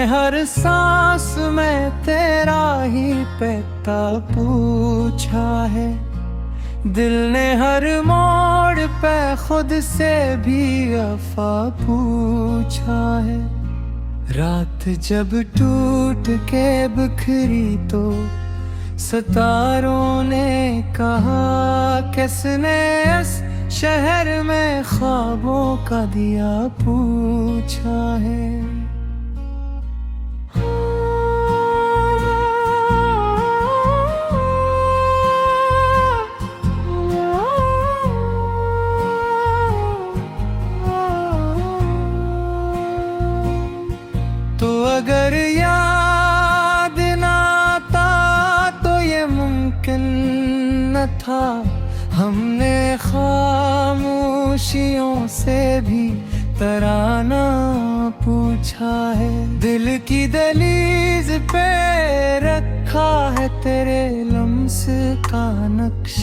हर सांस में तेरा ही पता पूछा है। दिल ने हर मोड़ पे खुद से भी वफा पूछा है। रात जब टूट के बिखरी तो सितारों ने कहा, किसने इस शहर में ख्वाबों का दिया पूछा है। तो अगर याद ना आता तो ये मुमकिन न था। हमने खामोशियों से भी तराना पूछा है। दिल की दहलीज पे रखा है तेरे लम्स का नक्श।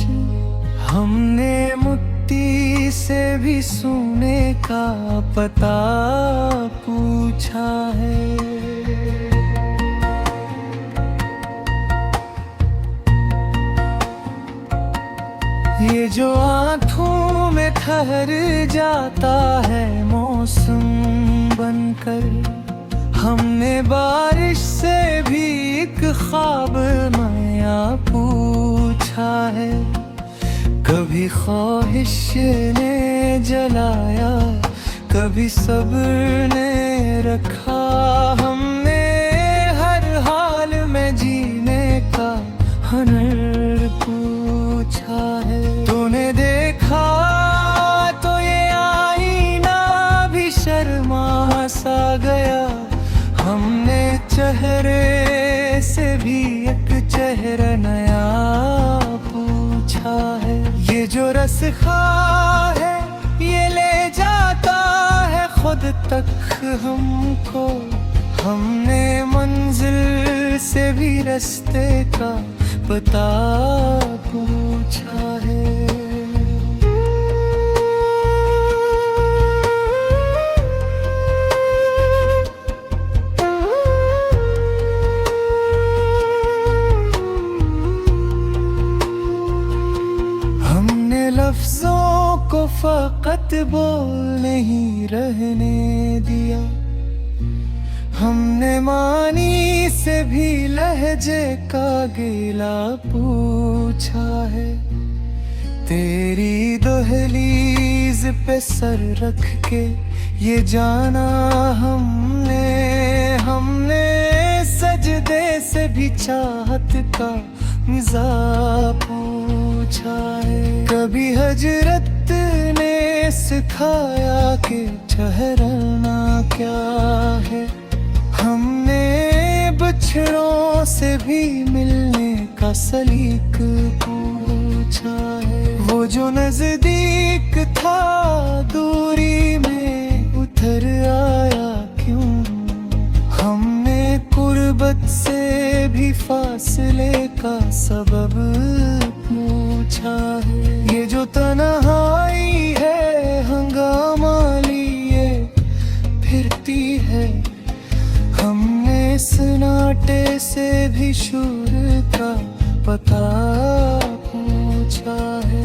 हमने मिट्टी से भी सोने का पता पूछा है। ये जो आँखों में ठहर जाता है मौसम बनकर, हमने बारिश से भी एक ख्वाब नया पूछा है। कभी ख्वाहिश ने जलाया, कभी सब्र ने रखा। हमने हर हाल में जीने का हुनर पूछा है। तूने देखा तो ये आईना भी शर्मा सा गया। हमने चेहरे से भी एक चेहरा नया पूछा है। ये जो रस्खा है ये ले जाता है खुद तक हमको। हमने मंजिल से भी रास्ते का पता पूछा है। लफ्जों को फकत बोलने ही रहने दिया। हमने मानी से भी लहजे का गिला पूछा है। तेरी दहलीज पे सर रख के ये जाना हमने सजदे से भी चाहत का मिज़ा पूछा है। कभी हजरत ने सिखाया कि ठहरना क्या है। हमने बछड़ों से भी मिलने का सलीक पूछा है। वो जो नजदीक था दूरी में उतर आया क्यों। हमने कुर्बत से भी फासले का सबब पूछा है। ये जो तन्हाई है हंगामा लिए फिरती है। हमने सन्नाटे से भी शोर का पता पूछा है।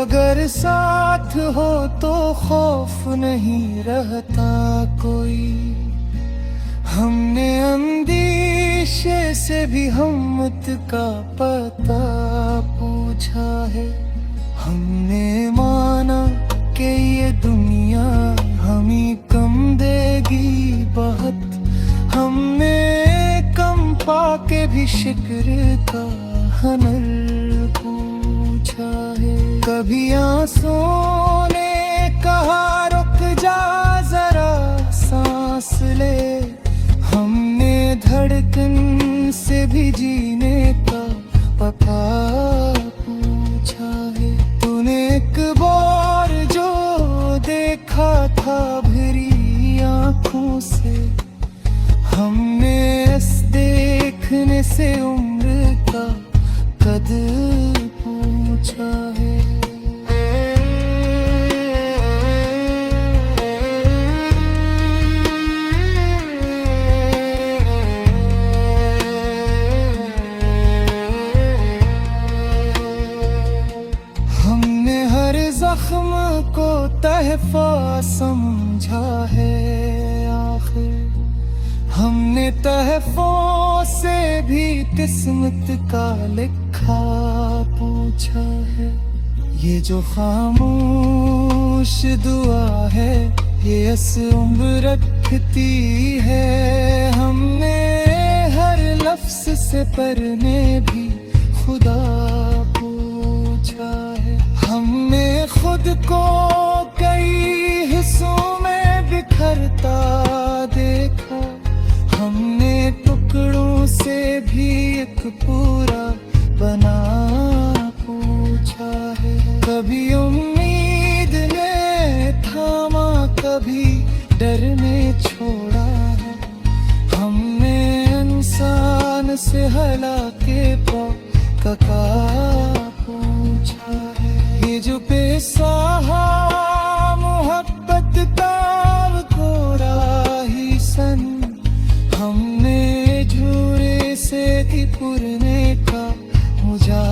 अगर साथ हो तो खौफ नहीं रहता कोई। हमने अंदेशे से भी हिम्मत का पता पूछा है। हमने माना कि ये दुनिया हमें कम देगी बहुत। हमने कम पाके भी शिक्र का हुनर पूछा है। कभी आंसुओं ने कहा रुक जा जरा सांस ले। हमने धड़कन से भी जीने का पता पूछा है। तूने एक बार जो देखा था भरी आंखों से, हम से उम्र का कदर पूछा है। हमने हर जख्म को तहफा समझा है आखिर, हमने तहफों से भी किस्मत का लिखा पूछा है। ये जो खामोश दुआ है ये उम्र रखती है। हमने हर लफ्ज से पढ़ने भी खुदा पूछा है। हमने खुद को कई हिस्सों में बिखरता देखा, हमने टुकड़ों से भी एक पूरा बना पूछा है। कभी उम्मीद ने थामा, कभी डर ने छोड़ा है। हमने इंसान से हलाके का पूछा है। ये जो बेसहा मोहब्बत का कोरा ही सन, हमने झूरे से ही पुरने का मुझा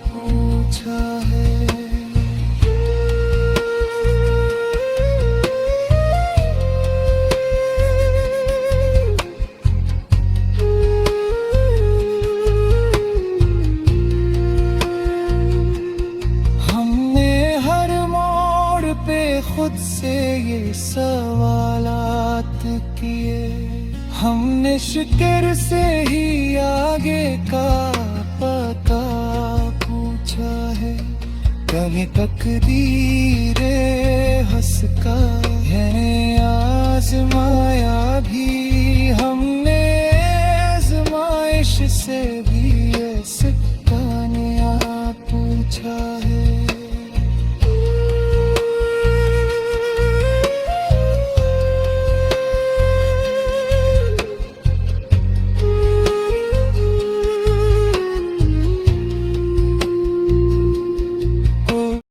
पूछा है। हमने हर मोड़ पे खुद से ये सवालात किए, हमने शिकर से ही आगे का पता पूछा है। कहीं तकदीरे हंस का है आजमाया भी, हमने आजमाइश से भी ये सिक्का पूछा है।